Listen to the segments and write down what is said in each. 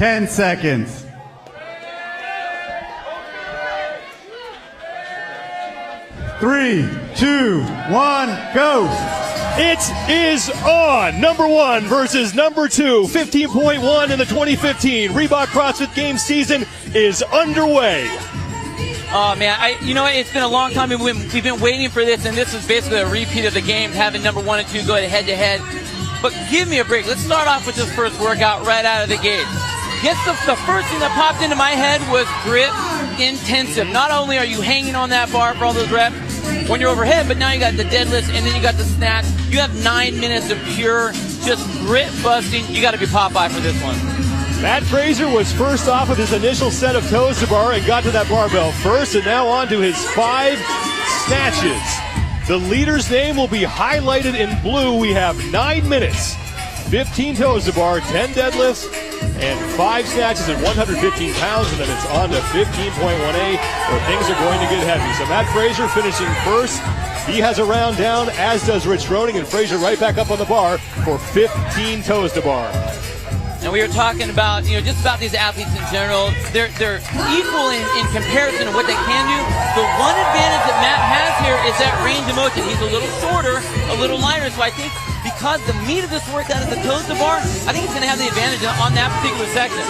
10 seconds. Three, two, one, go. It is on. Number one versus number two. 15.1 in the 2015 Reebok CrossFit Games season is underway. Oh, man, it's been a long time. We've been waiting for this, and this is basically a repeat of the game, having number one and two go head-to-head. But give me a break. Let's start off with this first workout right out of the gate. The first thing that popped into my head was grip intensive. Not only are you hanging on that bar for all those reps when you're overhead, but now you got the deadlifts, and then you got the snatch. You have 9 minutes of pure, just grit busting. You got to be Popeye for this one. Matt Fraser was first off with his initial set of toes to bar and got to that barbell first, and now on to his 5 snatches. The leader's name will be highlighted in blue. We have 9 minutes, 15 toes to bar, 10 deadlifts, and 5 snatches at 115 pounds, and then it's on to 15.1A, where things are going to get heavy. So Matt Fraser finishing first. He has a round down, as does Rich Froning, and Fraser right back up on the bar for 15 toes to bar. And we were talking about, just about these athletes in general. They're equal in comparison to what they can do. The one advantage that Matt has here is that range of motion. He's a little shorter, a little lighter, so I think because the meat of this workout is the toes to bar, I think he's going to have the advantage on that particular section.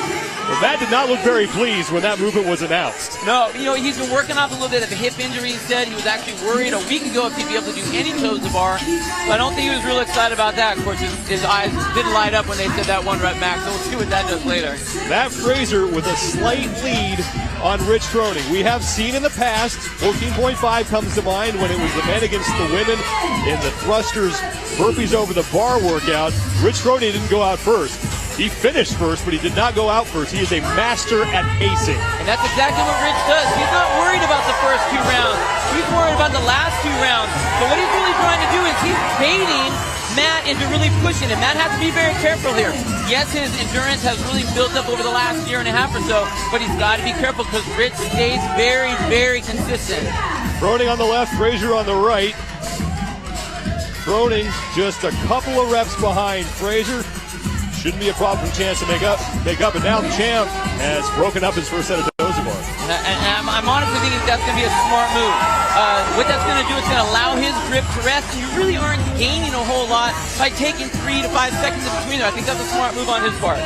Well, Matt did not look very pleased when that movement was announced. No, he's been working off a little bit of a hip injury. He said he was actually worried a week ago if he'd be able to do any toes to bar. But I don't think he was real excited about that. Of course, his eyes didn't light up when they said that 1 rep max, so we'll see what that does later. Matt Fraser with a slight lead on Rich Froning. We have seen in the past, 14.5 comes to mind when it was the men against the women in the thrusters burpees over the bar workout. Rich Froning didn't go out first. He finished first, but he did not go out first. He is a master at pacing. And that's exactly what Rich does. He's not worried about the first 2 rounds. He's worried about the last 2 rounds. So what he's really trying to do is he's baiting Matt into really pushing him. Matt has to be very careful here. Yes, his endurance has really built up over the last year and a half or so, but he's got to be careful because Rich stays very, very consistent. Froning on the left, Fraser on the right. Froning just a couple of reps behind Fraser. Shouldn't be a problem for Chance to make up. And now Champ has broken up his first set of toes to bar. And I'm honestly thinking that's going to be a smart move. What that's going to do is going to allow his grip to rest. And you really aren't gaining a whole lot by taking 3 to 5 seconds in between there. I think that's a smart move on his part.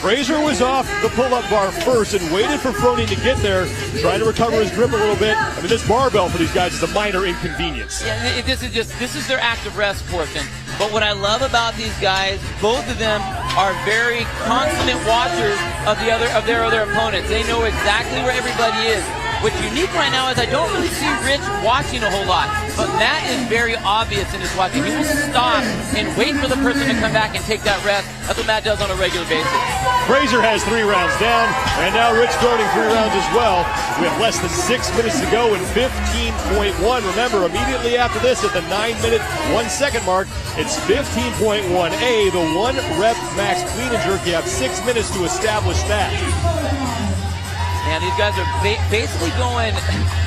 Fraser was off the pull-up bar first and waited for Froning to get there, trying to recover his grip a little bit. I mean, this barbell for these guys is a minor inconvenience. Yeah, this is their active rest portion. But what I love about these guys, both of them are very consummate watchers of their other opponents. They know exactly where everybody is. What's unique right now is I don't really see Rich watching a whole lot, but Matt is very obvious in his watching. He will stop and wait for the person to come back and take that rest. That's what Matt does on a regular basis. Fraser has 3 rounds down, and now Rich Froning 3 rounds as well. We have less than 6 minutes to go in 15.1. Remember, immediately after this, at the 9-minute, 1-second mark, it's 15.1A, the 1 rep max clean and jerk. You have 6 minutes to establish that. And these guys are basically going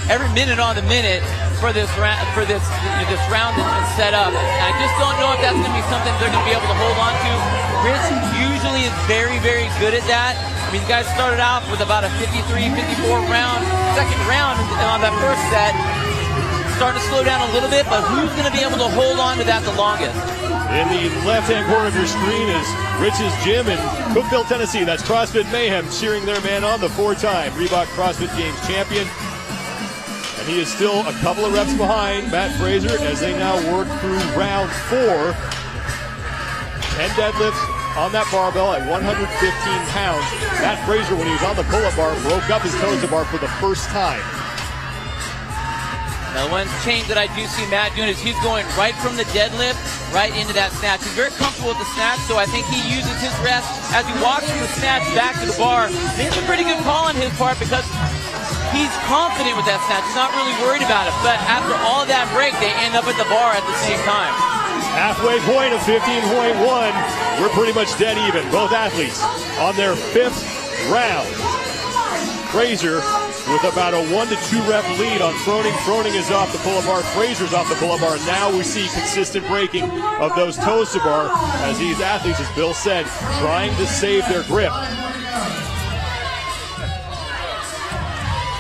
every minute on the minute for this round that's been set up. And I just don't know if that's going to be something they're going to be able to hold on to. Rich usually is very, very good at that. I mean, these guys started out with about a 53, 54 round, second round on that first set. Starting to slow down a little bit, but who's going to be able to hold on to that the longest? In the left-hand corner of your screen is Rich's gym in Cookeville, Tennessee. That's CrossFit Mayhem cheering their man on, the 4-time Reebok CrossFit Games champion. And he is still a couple of reps behind Matt Fraser as they now work through round 4. 10 deadlifts on that barbell at 115 pounds. Matt Fraser, when he was on the pull-up bar, broke up his toes to bar for the first time. Now, one change that I do see Matt doing is he's going right from the deadlift right into that snatch. He's very comfortable with the snatch, so I think he uses his rest as he walks from the snatch back to the bar. I think it's a pretty good call on his part because he's confident with that snatch. He's not really worried about it, but after all of that break, they end up at the bar at the same time. Halfway point of 15.1. We're pretty much dead even. Both athletes on their 5th round. Fraser with about a 1 to 2 rep lead on Froning. Froning is off the pull-up bar. Frazier's off the pull-up bar. Now we see consistent breaking of those toes to bar as these athletes, as Bill said, trying to save their grip.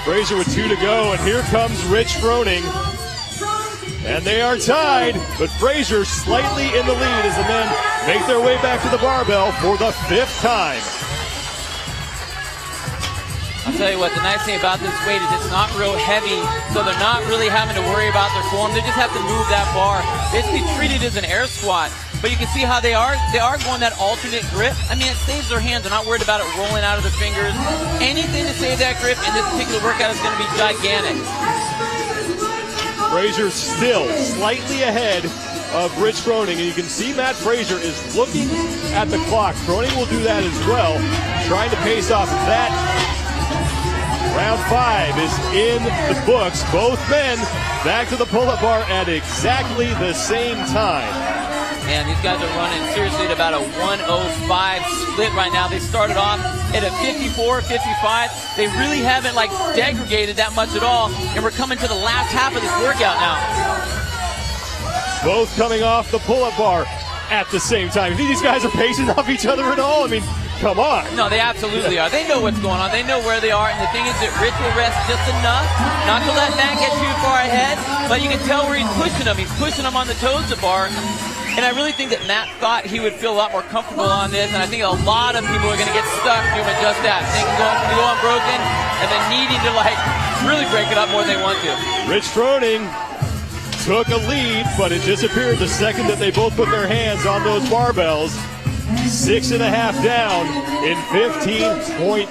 Frazier with 2 to go, and here comes Rich Froning. And they are tied, but Frazier slightly in the lead as the men make their way back to the barbell for the 5th time. I'll tell you what, the nice thing about this weight is it's not real heavy, so they're not really having to worry about their form. They just have to move that bar. Basically treat it as an air squat. But you can see how they are going that alternate grip. I mean, it saves their hands. They're not worried about it rolling out of their fingers. Anything to save that grip in this particular workout is going to be gigantic. Frazier still slightly ahead of Rich Froning, and you can see Matt Frazier is looking at the clock. Froning will do that as well, trying to pace off that. Round 5 is in the books. Both men back to the pull-up bar at exactly the same time. Man, these guys are running seriously at about a 105 split right now. They started off at a 54, 55. They really haven't degraded that much at all, and we're coming to the last half of this workout now. Both coming off the pull-up bar at the same time. You think these guys are pacing off each other at all? I mean, come on. No, they absolutely are. They know what's going on. They know where they are, and the thing is that Rich will rest just enough not to let Matt get too far ahead, but you can tell where he's pushing him. He's pushing him on the toes to bar. And I really think that Matt thought he would feel a lot more comfortable on this, and I think a lot of people are going to get stuck doing just that. Thinking to go unbroken, and then needing to really break it up more than they want to. Rich Froning took a lead, but it disappeared the second that they both put their hands on those barbells. 6.5 down in 15.1.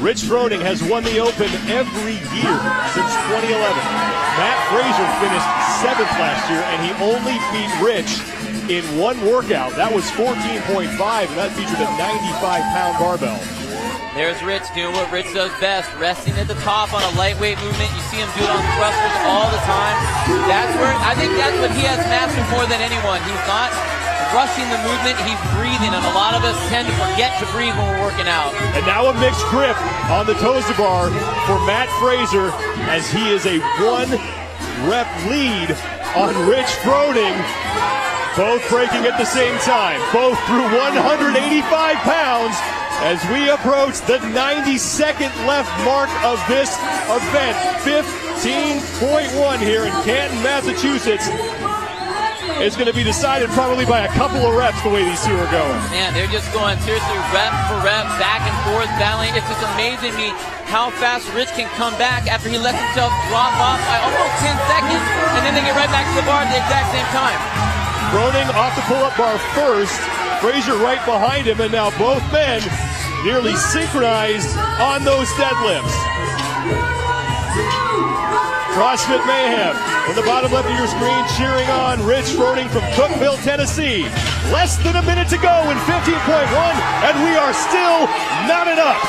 Rich Froning has won the Open every year since 2011. Matt Frazier finished 7th last year, and he only beat Rich in one workout. That was 14.5, and that featured a 95-pound barbell. There's Rich doing what Rich does best, resting at the top on a lightweight movement. You see him do it on thrusters all the time. I think that's what he has mastered more than anyone. He's not rushing the movement, he's breathing, and a lot of us tend to forget to breathe when we're working out. And now a mixed grip on the toes to bar for Matt Frazier as he is a 1-rep lead on Rich Froning. Both breaking at the same time, both through 185 pounds as we approach the 92nd left mark of this event. 15.1 here in Canton, Massachusetts. It's going to be decided probably by a couple of reps the way these two are going. Man, they're just going seriously rep for rep, back and forth, battling. It's just amazing to me how fast Rich can come back after he lets himself drop off by almost 10 seconds, and then they get right back to the bar at the exact same time. Froning off the pull-up bar first, Frazier right behind him, and now both men nearly synchronized on those deadlifts. CrossFit Mayhem in the bottom left of your screen, cheering on Rich Froning from Cookeville, Tennessee. Less than a minute to go in 15.1, and we are still not enough.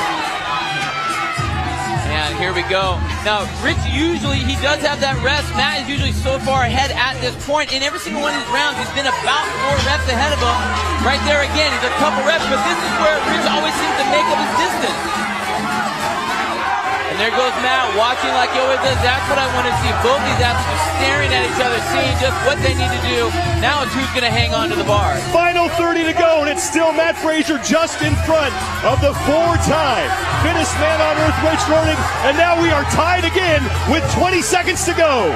And here we go. Now, Rich usually, he does have that rest. Matt is usually so far ahead at this point. In every single one of these rounds, he's been about 4 reps ahead of him. Right there again, he's a couple reps, but this is where Rich always seems to make up his distance. And there goes Matt, watching like he always does. That's what I want to see. Both these athletes are staring at each other, seeing just what they need to do. Now it's who's going to hang on to the bar. Final 30 to go, and it's still Matt Frazier just in front of the 4-time fittest man on earth, Rich Froning. And now we are tied again with 20 seconds to go.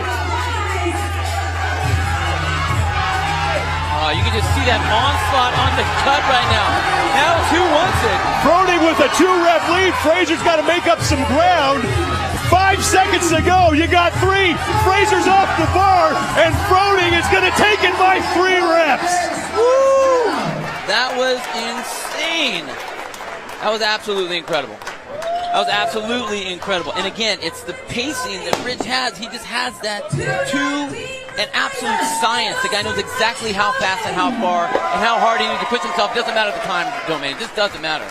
You can just see that onslaught on the cut right now. Now it's who wants it. Froning with a 2-rep lead. Frazier's got to make up some ground. 5 seconds to go. You got 3. Frazier's off the bar, and Froning is going to take it by 3 reps. Woo! That was insane. That was absolutely incredible. That was absolutely incredible. And again, it's the pacing that Rich has. He just has that an absolute science. The guy knows exactly how fast and how far and how hard he needs to push himself. Doesn't matter the time domain. It just doesn't matter.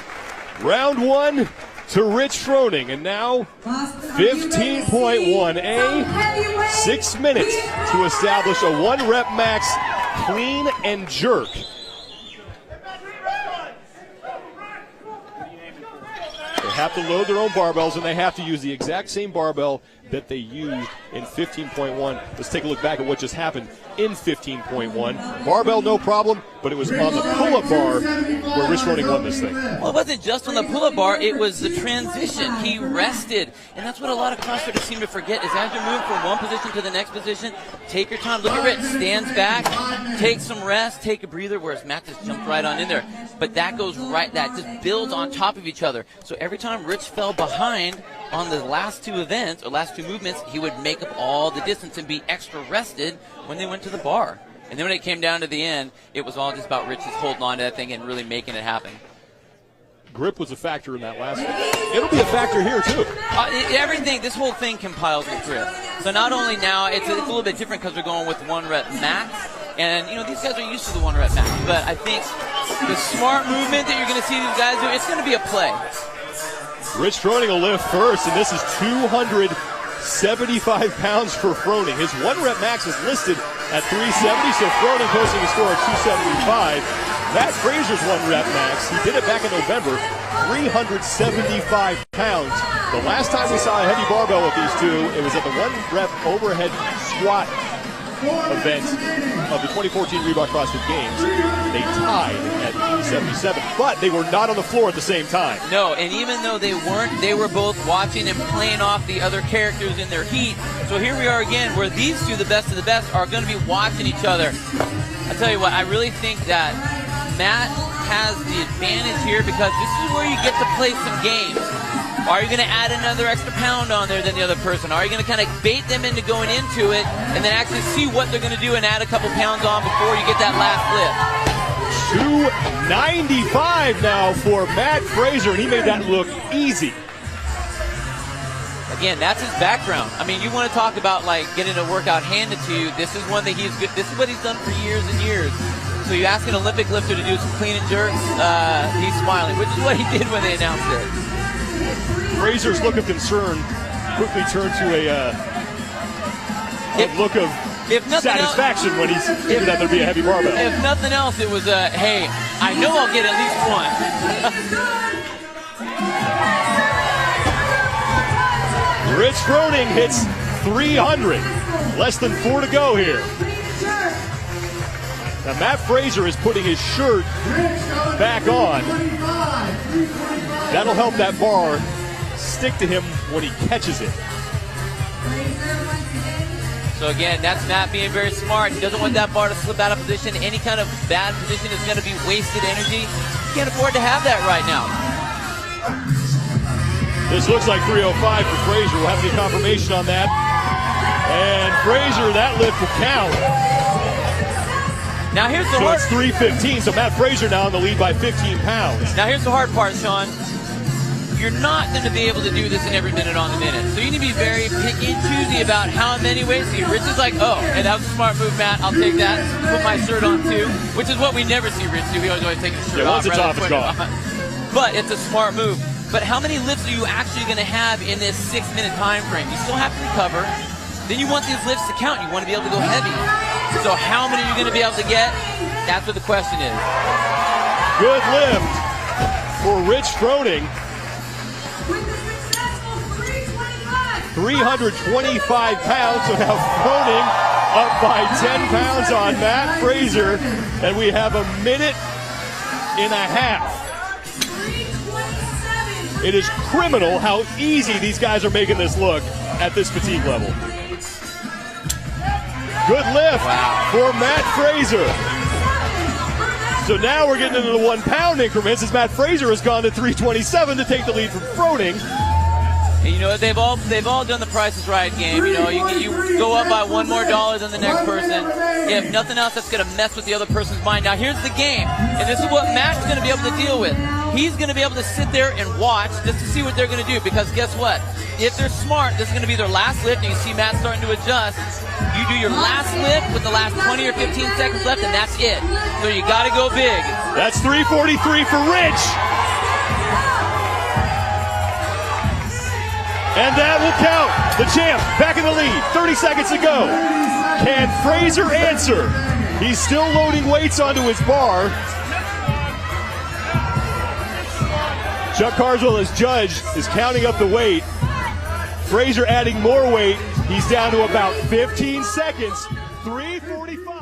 Round 1 to Rich Froning, and now 15.1A, 6 minutes to establish a 1-rep max clean and jerk. have to load their own barbells, and they have to use the exact same barbell that they used in 15.1. Let's take a look back at what just happened in 15.1. Barbell, no problem, but it was on the pull-up bar where Rich Froning won this thing. Well, it wasn't just on the pull-up bar, it was the transition. He rested, and that's what a lot of CrossFitters seem to forget, is as you're moving from one position to the next position, take your time. Look at Rich, stands back, take some rest, take a breather, whereas Matt just jumped right on in there. But that goes right, that just builds on top of each other. So every time Rich fell behind on the last two events, or last two movements, he would make up all the distance and be extra rested when they went to the bar. And then when it came down to the end, it was all just about Rich just holding on to that thing and really making it happen. Grip was a factor in that last one. It'll be a factor here, too. Everything, this whole thing compiles with grip. So not only now, it's a little bit different because we're going with 1 rep max. And, you know, these guys are used to the 1 rep max. But I think the smart movement that you're going to see these guys do, it's going to be a play. Rich Froning will lift first, and this is 275 pounds for Froning. His 1 rep max is listed at 370, so Froning posting a score of 275. Matt Fraser's 1 rep max, he did it back in November, 375 pounds. The last time we saw a heavy barbell with these two, it was at the 1 rep overhead squat event of the 2014 Reebok CrossFit Games. They tied at 377, but they were not on the floor at the same time. No, and even though they weren't, they were both watching and playing off the other characters in their heat. So here we are again, where these two, the best of the best, are going to be watching each other. I tell you what, I really think that Matt has the advantage here because this is where you get to play some games. Are you going to add another extra pound on there than the other person? Are you going to kind of bait them into going into it and then actually see what they're going to do and add a couple pounds on before you get that last lift? 295 now for Matt Fraser, and he made that look easy. Again, that's his background. I mean, you want to talk about like getting a workout handed to you. This is one that he's good. This is what he's done for years and years. So you ask an Olympic lifter to do some clean and jerks, he's smiling, which is what he did when they announced it. Fraser's look of concern quickly turned to a look of satisfaction when he figured out there'd be a heavy barbell. If nothing else, it was hey, I know I'll get at least one. Rich Froning hits 300. Less than 4 to go here. Now Matt Fraser is putting his shirt back on. That'll help that bar stick to him when he catches it. So again, that's Matt being very smart. He doesn't want that bar to slip out of position. Any kind of bad position is going to be wasted energy. He can't afford to have that right now. This looks like 305 for Fraser. We'll have the confirmation on that. And Fraser, that lift will count. Now here's the so hard. It's 315. So Matt Fraser now in the lead by 15 pounds. Now here's the hard part, Sean. You're not going to be able to do this in every minute on the minute. So you need to be very picky and choosy about how many ways. See, Rich is like, oh, and that was a smart move, Matt. I'll take that. Put my shirt on too, which is what we never see Rich do. We always take his shirt off. Once it's off, it's gone. But it's a smart move. But how many lifts are you actually going to have in this 6-minute time frame? You still have to recover. Then you want these lifts to count. You want to be able to go heavy. So how many are you going to be able to get? That's what the question is. Good lift for Rich Froning. 325 pounds, so now Froning up by 10 pounds on Matt Fraser, and we have a minute and a half. It is criminal how easy these guys are making this look at this fatigue level. Good lift for Matt Fraser. So now we're getting into the 1 pound increments as Matt Fraser has gone to 327 to take the lead from Froning. And you know, they've all done the Price is Right game. You know, you go up by $1 more than the next person. If nothing else, that's going to mess with the other person's mind. Now here's the game, and this is what Matt's going to be able to deal with. He's going to be able to sit there and watch just to see what they're going to do, because guess what? If they're smart, this is going to be their last lift, and you see Matt starting to adjust. You do your last lift with the last 20 or 15 seconds left, and that's it. So you got to go big. That's 343 for Rich. And that will count. The champ back in the lead. 30 seconds to go. Can Fraser answer? He's still loading weights onto his bar. Chuck Carswell, as judge, is counting up the weight. Frazier adding more weight. He's down to about 15 seconds. 3:45.